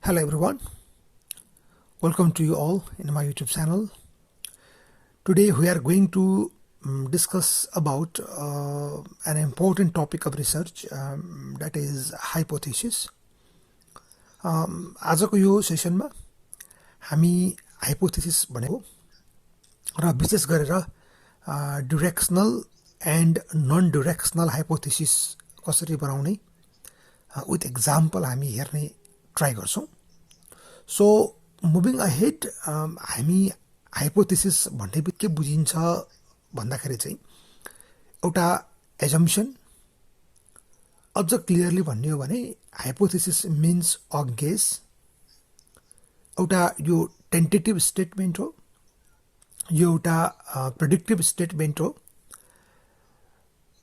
Hello everyone, welcome to you all in my YouTube channel. Today we are going to discuss about an important topic of research that is hypothesis. आजको यो सेसनमा हामी hypothesis भनेको र विशेष गरेर डिरेक्सनल and non डिरेक्सनल hypothesis कसरी बनाउने with example हामी हेर्ने ट्राई गर्छौं. सो मुभिङ अहेड हामी हाइपोथेसिस भन्ने के बुझिन्छ भन्दाखेरि चाहिँ एउटा एजम्पसन. अझ क्लियरली भन्ने हो भने हाइपोथेसिस मिन्स अ गेस. एउटा यो टेन्टेटिभ स्टेटमेन्ट हो, यो एउटा प्रेडिक्टिभ स्टेटमेन्ट हो.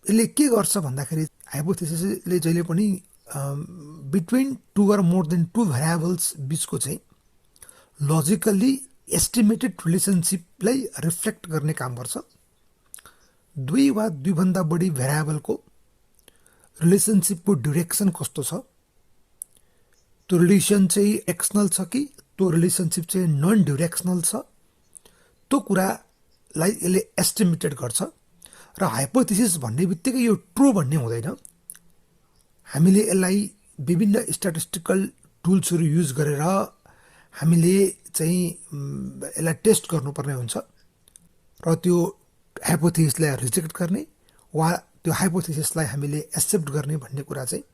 यसले के गर्छ भन्दाखेरि हाइपोथेसिसले जहिले पनि between two or more than two variables बिचको चाहिँ लजिकली एस्टिमेटेड रिलेसनसिपलाई रिफ्लेक्ट गर्ने काम गर्छ. दुई वा दुईभन्दा बढी भेरिएबलको रिलेसनसिपको डिरेक्सन कस्तो छ, त्यो रिलेसन चाहिँ एक्सनल छ कि त्यो रिलेसनसिप चाहिँ नन डिरेक्सनल छ, त्यो कुरालाई यसले एस्टिमेटेड गर्छ. र हाइपोथेसिस भन्ने बित्तिकै यो ट्रु भन्ने हुँदैन. हामीले यसलाई विभिन्न स्ट्याटिस्टिकल टुल्सहरू युज गरेर हामीले चाहिँ यसलाई टेस्ट गर्नुपर्ने हुन्छ र त्यो हाइपोथेसिसलाई रिजेक्ट गर्ने वा त्यो हाइपोथेसिसलाई हामीले एक्सेप्ट गर्ने भन्ने कुरा चाहिँ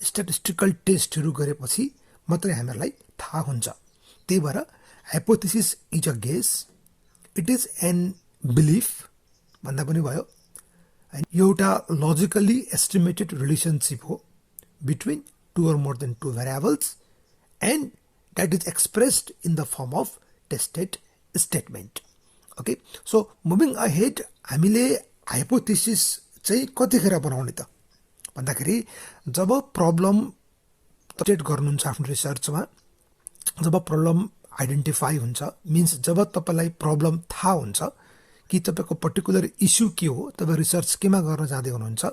स्ट्याटिस्टिकल टेस्टहरू गरेपछि मात्रै हामीलाई थाहा हुन्छ. त्यही भएर hypothesis is a guess, it is an belief भन्दा पनि भयो. एउटा लजिकली एस्टिमेटेड रिलेसनसिप हो between two or more than two variables and that is expressed in the form of tested statement. Okay, so moving ahead, हामीले hypothesis चाहिँ कतिखेर बनाउने त भन्दाखेरि जब प्रब्लम स्टेट गर्नुहुन्छ आफ्नो रिसर्चमा, जब प्रब्लम आइडेन्टिफाई हुन्छ, मिन्स जब तपाईलाई प्रब्लम थाहा हुन्छ कि तपाईको पर्टिकुलर इस्यु के हो, तपाईँ रिसर्च केमा गर्न जाँदै हुनुहुन्छ.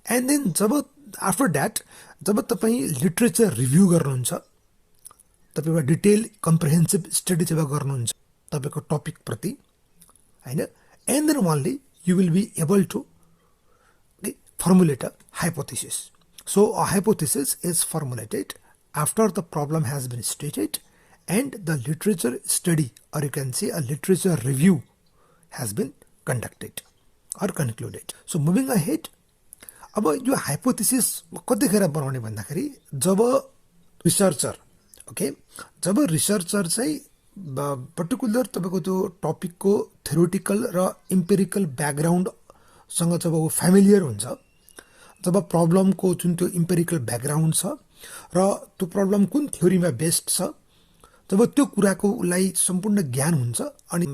एन्ड देन जब आफ्टर द्याट जब तपाईँ लिटरेचर रिभ्यू गर्नुहुन्छ, तपाईँ एउटा डिटेल कम्प्रिहेन्सिभ स्टडी जब गर्नुहुन्छ तपाईँको टपिक प्रति होइन, and then only you will be able to formulate a hypothesis. So a hypothesis is formulated after the problem has been stated and the literature study or you can say a literature review has been conducted or concluded. So moving ahead, अब यो hypothesis कतिखेर बनाउने भन्दाखेरि जब researcher जब researcher चाहिँ particular तपाईँको त्यो टपिकको थ्योरिटिकल र इम्पेरिकल ब्याकग्राउन्डसँग जब ऊ फ्यामिलियर हुन्छ, जब प्रब्लमको जुन त्यो इम्पेरिकल ब्याकग्राउन्ड छ र त्यो प्रब्लम कुन थ्योरीमा बेस्ड छ, जब त्यो कुराको उसलाई सम्पूर्ण ज्ञान हुन्छ अनि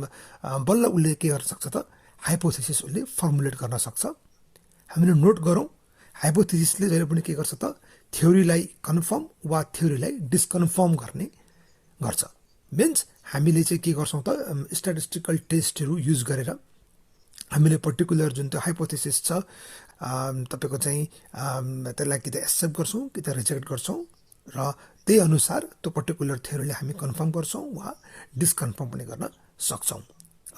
बल्ल उसले के गर्न सक्छ त हाइपोथेसिस उसले फर्मुलेट गर्न सक्छ. हामीले नोट गरौँ, हाइपोथेसिसले जहिले पनि के गर्छ त थ्योरीलाई कन्फर्म वा थ्योरीलाई डिस्कन्फर्म गर्ने गर्छ. मिन्स हामीले चाहिँ के गर्छौँ त स्ट्याटिस्टिकल टेस्टहरू युज गरेर हामीले पर्टिकुलर जुन त्यो हाइपोथेसिस छ तपाईँको चाहिँ त्यसलाई कि त एक्सेप्ट गर्छौँ कि त रिजेक्ट गर्छौँ र त्यही अनुसार त्यो पर्टिकुलर थ्योरीलाई हामी कन्फर्म गर्छौँ वा डिस्कन्फर्म पनि गर्न सक्छौँ.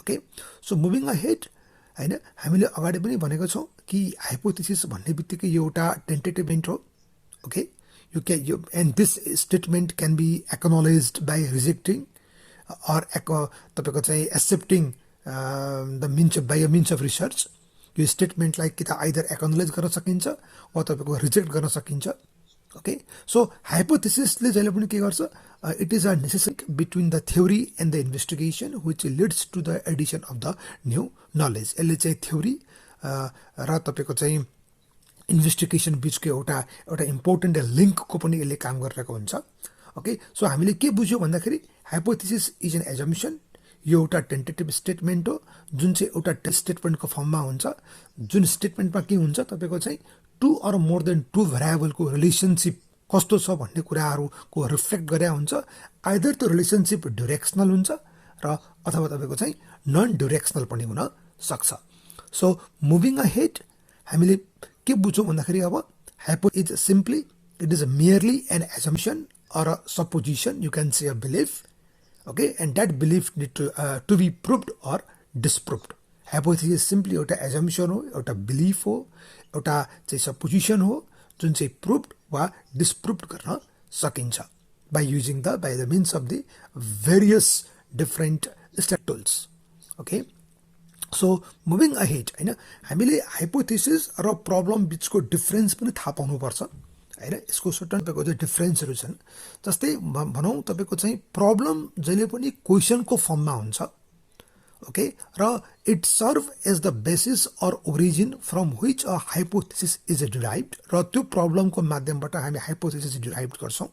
ओके, सो मुभिङ अहेड होइन, हामीले अगाडि पनि भनेको छौँ कि हाइपोथेसिस भन्ने बित्तिकै यो एउटा टेन्टेटिभ हो. Okay, and this statement can be acknowledged by rejecting or तपाईको चाहिँ accepting by a means of research. यो स्टेटमेन्टलाई कि त आइदर एक्नोलेज गर्न सकिन्छ वा तपाईँको रिजेक्ट गर्न सकिन्छ. ओके, सो हाइपोथेसिसले जहिले पनि के गर्छ, it is a necessary between the theory and the investigation which leads to the addition of the new knowledge. यसले चाहिँ थ्योरी र तपाईँको चाहिँ इन्भेस्टिगेसन बिचको एउटा इम्पोर्टेन्ट लिङ्कको पनि यसले काम गरिरहेको हुन्छ. ओके, सो हामीले के बुझ्यौँ भन्दाखेरि हाइपोथेसिस इज एन एजम्पसन. यो एउटा टेन्टेटिभ स्टेटमेन्ट हो जुन चाहिँ एउटा टेस्ट स्टेटमेन्टको फर्ममा हुन्छ. जुन स्टेटमेन्टमा के हुन्छ तपाईँको चाहिँ two or more than two भेरिएबलको रिलेसनसिप कस्तो छ भन्ने कुराहरूको रिफ्लेक्ट गरे हुन्छ. आइदर त्यो रिलेसनसिप डिरेक्सनल हुन्छ र अथवा तपाईँको चाहिँ नन डिरेक्सनल पनि हुन सक्छ. सो मुभिङ अहेड हामीले के बुझ्छौँ भन्दाखेरि अब hypo is simply, it is merely an assumption or a supposition, you can say a belief, okay, and that belief need to be proved or disproved. Hypothesis simply एउटा assumption हो, एउटा belief हो, एउटा चाहिँ supposition हो जुन चाहिँ proved वा disproved गर्न सकिन्छ by the means of the various different step tools. Okay, so moving ahead, हैन, हामीले हाइपोथेसिस र प्रब्लम बीचको डिफरेन्स पनि थाहा पाउनु पर्छ हैन. यसको सर्टन तपाईको चाहिँ डिफरेन्सहरु छन्. जस्तै भनौं तपाईको चाहिँ प्रब्लम जहिले पनि क्वेशनको फर्ममा हुन्छ, ओके, र it serve as the basis or origin from which a hypothesis is derived. र त्यो प्रब्लमको माध्यमबाट हामी हाइपोथेसिस डिराइभ गर्छौं.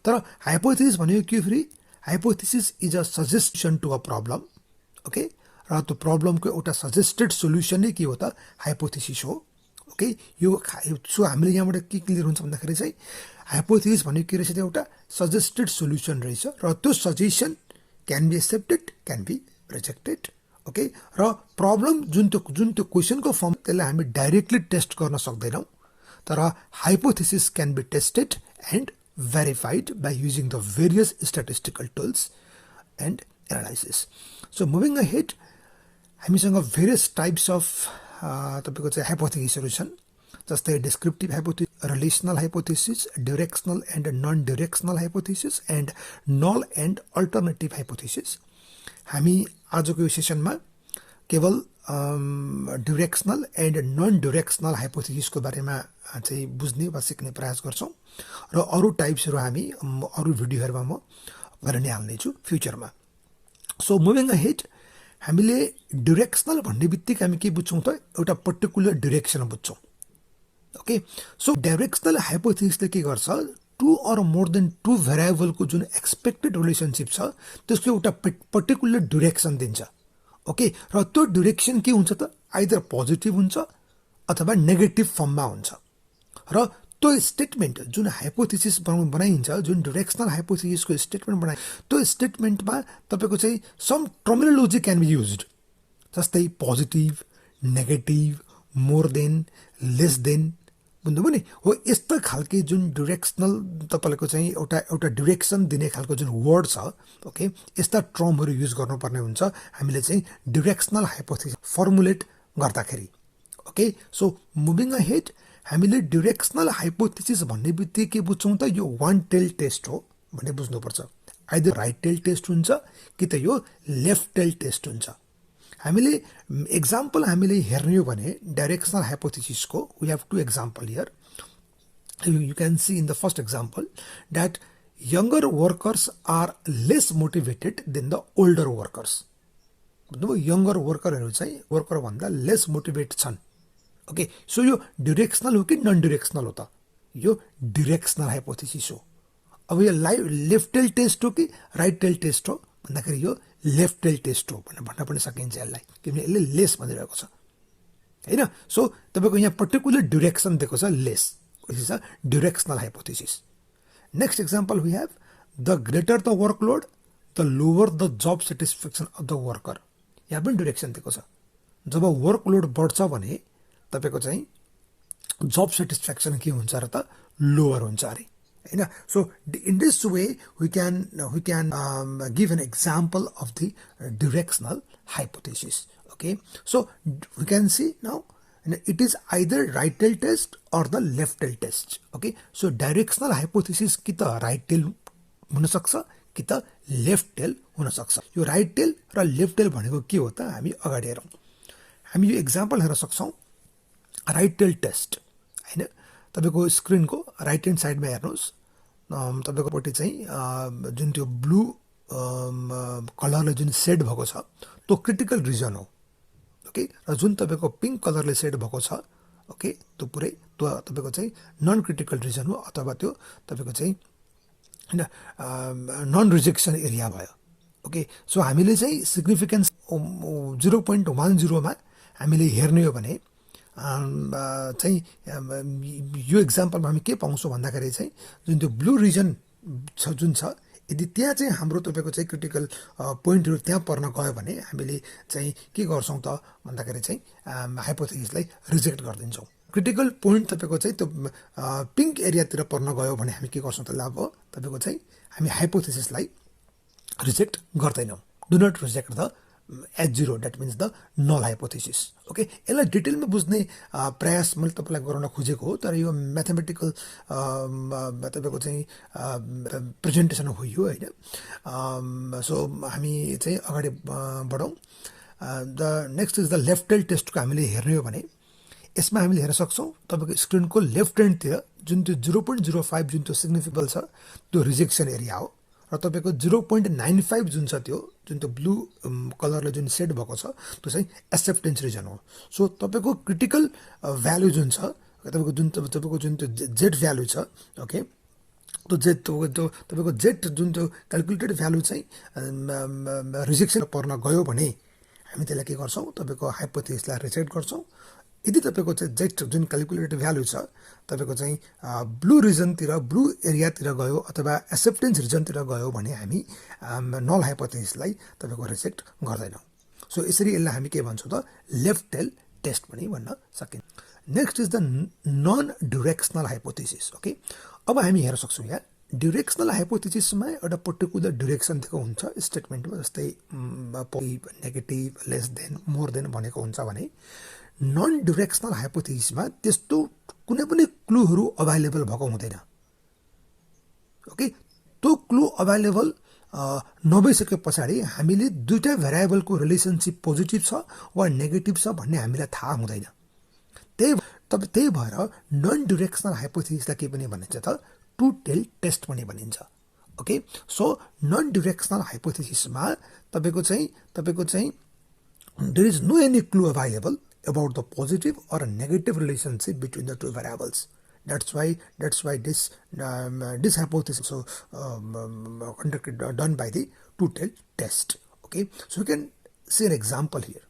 तर हाइपोथेसिस भनेको के फेरि? Hypothesis is a suggestion to a problem, okay, र त्यो प्रब्लमको एउटा सजेस्टेड सोल्युसन नै के हो त? हाइपोथेसिस हो. ओके, यो सो हामीले यहाँबाट के क्लियर हुन्छ भन्दाखेरि चाहिँ हाइपोथेसिस भनेको के रहेछ? एउटा सजेस्टेड सोल्युसन रहेछ र त्यो suggestion can be accepted, can be rejected. Okay, र प्रब्लम जुन त्यो क्वेशनको फर्म त्यसलाई हामी डाइरेक्टली टेस्ट गर्न सक्दैनौँ. तर hypothesis can be tested and verified by using the various statistical tools and analysis. So moving ahead, हामीसँग various types of तपाईको चाहिँ हाइपोथेसिसहरु छन्. जस्तै descriptive hypothesis, relational hypothesis, directional and non-directional hypothesis, and null and alternative hypothesis. हामी आजको यो सेसनमा केवल डिरेक्सनल and non डिरेक्सनल हाइपोथेसिसको बारेमा चाहिँ बुझ्ने वा सिक्ने प्रयास गर्छौं र अरु टाइप्सहरु हामी अरु भिडियोहरुमा म गर्न नै हाल्ने छु फ्युचरमा. सो मुभिङ अहेड, हामीले डिरेक्सनल भन्ने बित्तिकै हामी के बुझ्छौं त? एउटा पर्टिकुलर डिरेक्सन बुझ्छौं. ओके, सो डाइरेक्सनल हाइपोथेसिसले के गर्छ? Two or more than two भेरिएबलको जुन एक्सपेक्टेड रिलेसनशिप छ त्यसको एउटा पर्टिकुलर डिरेक्सन दिन्छ. ओके, र त्यो डिरेक्सन के हुन्छ त? आइदर पोजिटिभ हुन्छ अथवा नेगेटिभ फर्ममा हुन्छ. र त्यो स्टेटमेन्ट जुन हाइपोथेसिस बनाइन्छ, जुन डिरेक्सनल हाइपोथेसिसको स्टेटमेन्ट बनाइ, त्यो स्टेटमेन्टमा तपाईको चाहिँ some terminology can be used. जस्तै positive, negative, more than, less than, बुझ्नुभयो नि? हो यस्ता खालके जुन डिरेक्सनल तपाईको चाहिँ एउटा डिरेक्सन दिने खालको जुन वर्ड छ, ओके, यस्ता टर्महरु युज गर्नुपर्ने हुन्छ हामीले चाहिँ डिरेक्सनल हाइपोथेसिस फर्मुलेट गर्दाखेरि. ओके, सो मुभिङ अहेड, हामीले डिरेक्सनल हाइपोथेसिस भन्ने बित्तिकै के बुझ्छौं त? यो वान टेल टेस्ट हो भन्ने बुझ्नुपर्छ. आइदर राइट टेल टेस्ट हुन्छ कि त यो लेफ्ट टेल टेस्ट हुन्छ. हामीले एक्जाम्पल हामीले हेर्ने हो भने डाइरेक्सनल हाइपोथेसिसको we have two example here. You can see in the first example that younger workers are less motivated than the older workers. बुझ्नुभयो? यंगर वर्करहरु चाहिँ वर्कर भन्दा लेस मोटिभेट छन्. ओके, सो यो डिरेक्सनल हो कि नन डिरेक्सनल हो त? यो डिरेक्सनल हाइपोथेसिस हो. अब यो लेफ्ट टेल टेस्ट हो कि राइट टेल टेस्ट हो भन्दाखेरि यो लेफ्ट टेल टेस्ट हो भन्न पनि सकिन्छ यसलाई, किनभने यसले लेस भनिरहेको छ हैन. सो तपाईको यहाँ पर्टिकुलर डिरेक्सन दिएको छ less. This is a directional hypothesis. Next example we have the greater the workload the lower the job satisfaction of the worker. यहाँ पनि डिरेक्सन दिएको छ. जब वर्कलोड बढ्छ भने तपाईको चाहिँ जब सेटिस्फ्याक्सन के हुन्छ र त? लोवर हुन्छ अरे हैन. So in this way we can give an example of the directional hypothesis. Okay, so we can see now it is either right tail test or the left tail test. Okay, so directional hypothesis कि त right tail हुन सक्छ कि त left tail हुन सक्छ. यो right tail र left tail भनेको के हो त? हामी अगाडि हेरौं. हामी यो एक्जाम्पल हेर्न सक्छौं. राइट टेल टेस्ट हैन, तपाईको स्क्रिनको राइट ह्यान्ड साइडमा हेर्नुस्. तपाईको पट्टि चाहिँ जुन त्यो ब्लू कलरले जुन सेड भएको छ त्यो क्रिटिकल रिजन हो. ओके, र जुन तपाईको पिंक कलरले सेड भएको छ, ओके, त्यो पुरै त्यो तपाईको चाहिँ नन क्रिटिकल रिजन हो अथवा त्यो तपाईको चाहिँ हैन नन रिजेक्सन एरिया भयो. ओके, सो हामीले चाहिँ सिग्निफिकेन्स 0.10 मा हामीले हेर्ने हो भने चाहिँ यो एक्जाम्पलमा हामी के पाउँछौँ भन्दाखेरि चाहिँ जुन त्यो ब्लू रिजन छ जुन छ, यदि त्यहाँ चाहिँ हाम्रो तपाईको चाहिँ क्रिटिकल पोइन्टहरु त्यहाँ पर्न गयो भने हामीले चाहिँ के गर्छौं त भन्दाखेरि चाहिँ हाइपोथेसिसलाई रिजेक्ट गर्दिन्छौँ. क्रिटिकल पोइन्ट तपाईको चाहिँ त्यो पिङ्क एरियातिर पर्न गयो भने हामी के गर्छौँ त अब तपाईको चाहिँ हामी हाइपोथेसिसलाई रिजेक्ट गर्दैनौँ do not reject the H0 that means the null hypothesis okay यसलाई डिटेलमा बुझ्ने प्रयास मैले तपाईलाई गराउन खोजेको हो तर यो म्याथमेटिकल तपाईको चाहिँ प्रेजेन्टेसन हो यो हैन सो हामी चाहिँ अगाडि बढौं the next is the left tail टेस्टको हामीले हेर्ने हो भने यसमा हामीले हेर्न सक्छौं तपाईको स्क्रिनको लेफ्ट ह्यान्डतिर जुन त्यो 0.05 जुन त्यो सिग्निफिकेबल छ त्यो रिजेक्सन एरिया हो र तपाईको 0.95 जुन छ त्यो जुन त्यो ब्लू कलरले जुन सेड भएको छ त्यो चाहिँ एक्सेप्टेन्स रिजन हो सो तपाईको क्रिटिकल भ्यालु जुन छ तपाईको जुन त्यो जेड भ्यालु छ ओके त्यो जेड त्यो तपाईको जेड जुन त्यो क्याल्कुलेटेड भ्यालु चाहिँ रिजेक्सन पर्न गयो भने हामी त्यसलाई के गर्छौं तपाईको हाइपोथेसिसलाई रिजेक्ट गर्छौं यदि तपाईको चाहिँ जेड जुन क्याल्कुलेटेड भ्यालु छ तपाईको चाहिँ ब्लू रिजनतिर ब्लू एरियातिर गयो अथवा एक्सेप्टेन्स रिजनतिर गयो भने हामी नल हाइपोथेसिसलाई तपाईको रिजेक्ट गर्दैनौं सो यसरी यसलाई हामी के भन्छौं त लेफ्ट टेल टेस्ट पनि भन्न सकिन्छ next is the non directional hypothesis okay अब हामी हेर्न सक्छौं यहाँ डाइरेक्सनल हाइपोथेसिसमा एउटा पर्टिकुलर डाइरेक्सन दिएको हुन्छ स्टेटमेन्टमा जस्तै negative less than more than भनेको हुन्छ भने नन डाइरेक्सनल हाइपोथेसिसमा त्यस्तो कुनै पनि क्लुहरू अवेलेबल भएको हुँदैन ओके त्यो क्लु अवेलेबल नभइसके पछाडी हामीले दुईटा भेरिएबलको रिलेसनशिप पोजिटिभ छ वा नेगेटिभ छ भन्ने हामीलाई थाहा हुँदैन त्यही भएर नन डाइरेक्सनल हाइपोथेसिसलाई के पनि भनिन्छ त टु टेल टेस्ट पनि भनिन्छ ओके सो नन डाइरेक्सनल हाइपोथेसिसमा तपाईको चाहिँ there is no any clue available about the positive or a negative relationship between the two variables. That's why this hypothesis so done by the two-tailed test. Okay, so we can see an example here.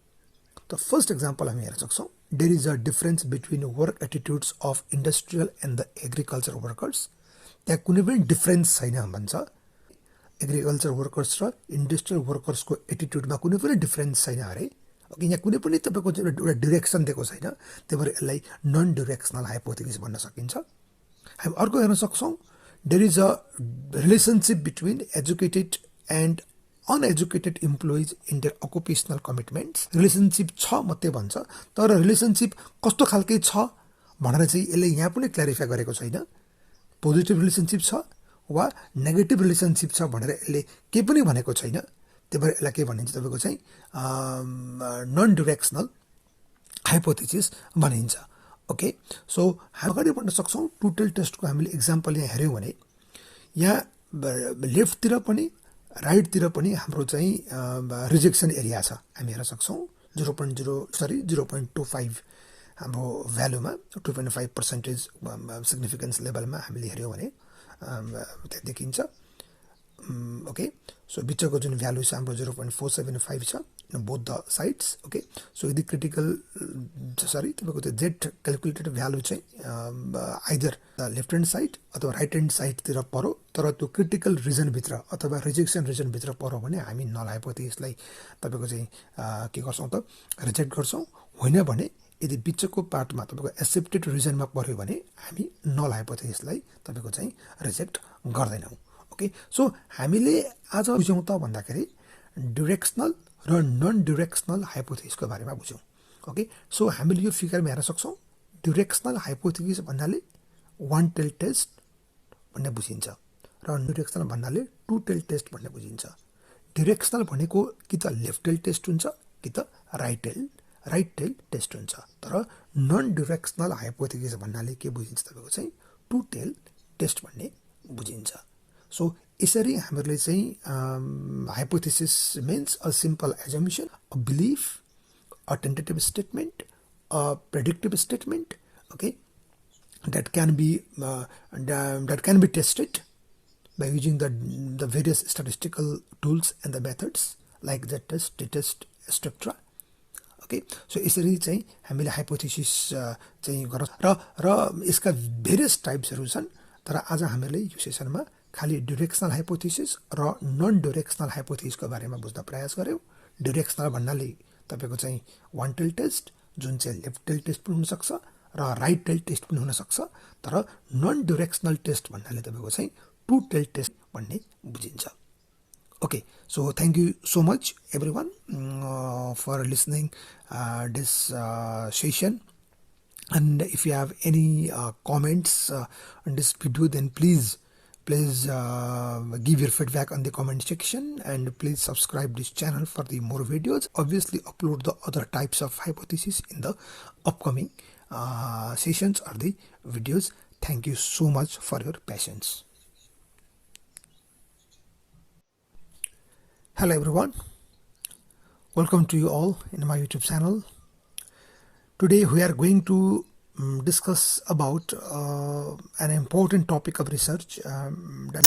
The first example I'm here. So there is a difference between work attitudes of industrial and the agriculture workers. There couldn't be difference sign भन्छ agriculture workers र industrial वर्कर्सको एटिट्युडमा कुनै पनि difference छैन अरे okay यहाँ कुनै पनि तपाईको एउटा डाइरेक्सन दिएको छैन त्यही भएर यसलाई नन डाइरेक्सनल हाइपोथेसिस भन्न सकिन्छ हामी अर्को हेर्न सक्छौं there is a relationship between educated and uneducated employees in their occupational commitments relationship छ मात्रै भन्छ तर रिलेशनशिप कस्तो खालकै छ भनेर चाहिँ यसले यहाँ पनि क्ल्यारिफाई गरेको छैन पोजिटिभ रिलेशनशिप छ वा नेगेटिभ रिलेशनशिप छ भनेर यसले के पनि भनेको छैन त्यही भएर यसलाई के भनिन्छ तपाईको चाहिँ नन डाइरेक्सनल हाइपोथेसिस भनिन्छ ओके सो हामी अगाडि बढ्न सक्छौं टु टेल टेस्टको हामीले एक्जाम्पल यहाँ हेर्यौं भने यहाँ लेफ्टतिर पनि राइटतिर पनि हाम्रो चाहिँ रिजेक्सन एरिया छ हामी हेर्न सक्छौं 0.25 हाम्रो भ्यालुमा 2.5% सिग्निफिकेन्स लेभलमा हामीले हेर्यौं भने देखिन्छ ओके सो बिचको जुन भ्यालु छ हाम्रो 0.475 छ both the sides okay so यदि क्रिटिकल तपाईको त्यो जेड क्याल्कुलेटेड भ्यालु चाहिँ either the left hand side अथवा राइट ह्यान्ड साइडतिर पर्यो तर त्यो क्रिटिकल रिजन भित्र अथवा रिजेक्सन रिजन भित्र पर्यो भने हामी नल हाइपोथेसिसलाई तपाईको चाहिँ के गर्छौं त रिजेक्ट गर्छौं होइन भने यदि बिचको पार्टमा तपाईको एक्सेप्टेड रिजनमा पर्यो भने हामी नल हाइपोथेसिसलाई तपाईको चाहिँ रिजेक्ट गर्दैनौं ओके सो हामीले आज बुझ्यौं त भन्दाखेरि डाइरेक्सनल र नन डाइरेक्सनल हाइपोथेसिसको बारेमा बुझ्यौं ओके सो हामीले यो फिगरमा हेर्न सक्छौं डाइरेक्सनल हाइपोथेसिस भन्नाले वान टेल टेस्ट भन्ने बुझिन्छ र नन डाइरेक्सनल भन्नाले टु टेल टेस्ट भन्ने बुझिन्छ डाइरेक्सनल भनेको कि त लेफ्ट टेल टेस्ट हुन्छ कि त राइट टेल टेस्ट हुन्छ तर नन डाइरेक्सनल हाइपोथेसिस भन्नाले के बुझिन्छ तपाईको चाहिँ टु टेल टेस्ट भन्ने बुझिन्छ सो यसरी हामीले चाहिँ hypothesis means a simple assumption a belief a tentative statement a predictive statement okay that can be tested by using the various statistical tools and the methods like z-test, t-test, etc. Okay, so यसरी चाहिँ हामीले hypothesis चाहिँ गर्छ र यसका various टाइप्सहरु छन् तर आज हामीले यो सेसनमा खाली डाइरेक्सनल हाइपोथेसिस र नन डाइरेक्सनल हाइपोथेसिसको बारेमा बुझ्न प्रयास गर्यौं डाइरेक्सनल भन्नाले तपाईको चाहिँ वान टेल टेस्ट जुन चाहिँ लेफ्ट टेल टेस्ट पनि हुन सक्छ र राइट टेल टेस्ट पनि हुनसक्छ, तर नन डिरेक्सनल टेस्ट भन्नाले तपाईँको चाहिँ टु टेल टेस्ट भन्ने बुझिन्छ. Okay, so thank you so much everyone for listening this session. And if you have any comments on this video, then please give your feedback on the comment section, and please subscribe this channel for the more videos. Obviously upload the other types of hypothesis in the upcoming sessions or the videos. Thank you so much for your patience. Hello everyone, welcome to you all in my YouTube channel. Today we are going to discuss about an important topic of research that